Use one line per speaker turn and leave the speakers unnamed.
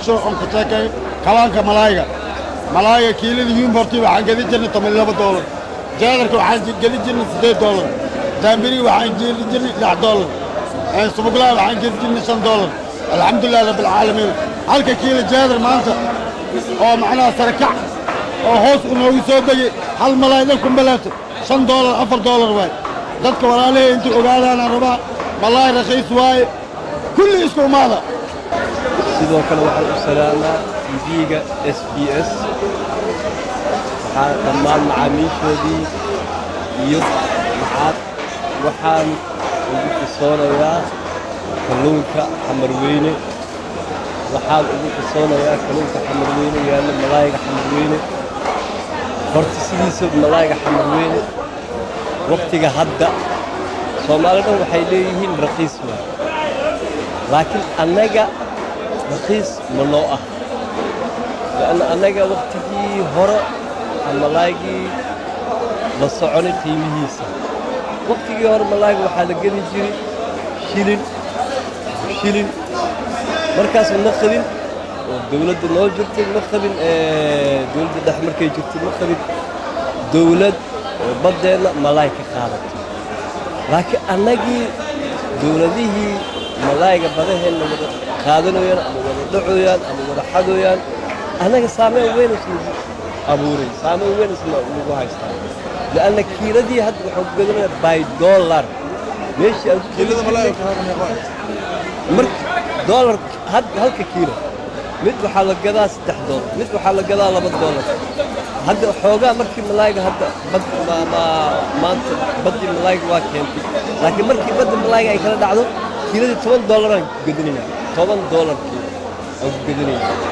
muqdisho oon ka sheekay kawaanka malaayga kiilada yumborti waxaan gedi jirnay $12 jaadarka waxaan gedi jirnay $8 daambiri waxaan gedi jirnay $6 subuglaha waxaan gedi jirnay $5 alxamdulilah rabbilcaalamiin halka kiilo jaadar maanta oo macnaha sarakac oo hoos u noogu soo degay hal malaay dhan ku malaato $5 $4 waay dadka walaalihii intii ogaadaanaan rabaa malaay raqiis waaye kulli isku umaada
sidoo kale waxaan u salaamaa TV-ga SBS waxaa dhammaan macaamiishoodii iyo waxaan ugu qisoonayaa kalluunka xamarweyne waxaan ugu qisoonayaa kalluunka xamarweyne yaalla malaayga xamarweyne horta sidiisa malaayga xamarweyne waqtiga hadda Soomaalida waxay leeyihiin raqiis waa laakiin annaga raqiis ma loo ah لأن annaga waqtigii hore malaaygi la soconay qiimihiisa waqtigii hore malaayga waxaa la geli jiray shilin markaas ma qabin oo dawladda noo jirtay ma qabin dawladda dhex markay jirtay ma qabin dawlad badeena malaay ka qaadato laakiin annagii dawladihii malaayga badaheena wada qaadanayaan ama wada dhacayaan ama wada xadayaan annaga saameyn weyn isku abuuray saameyn weyn isku lagu haystaa لأن كيلدي هاد وحقدنا باي $1 ماشي كيلو ملاك مرك $1 هاد هلك كيلو مد وحال قدا $6 مد وحال قدا $2 هاد حوغا مركي ملاك هاد بد ما بدي ملاك واكنتي لكن مركي بد ملاك اي كلا دعدو كيلو $12 قدنينا $12 كيلو او قدنينا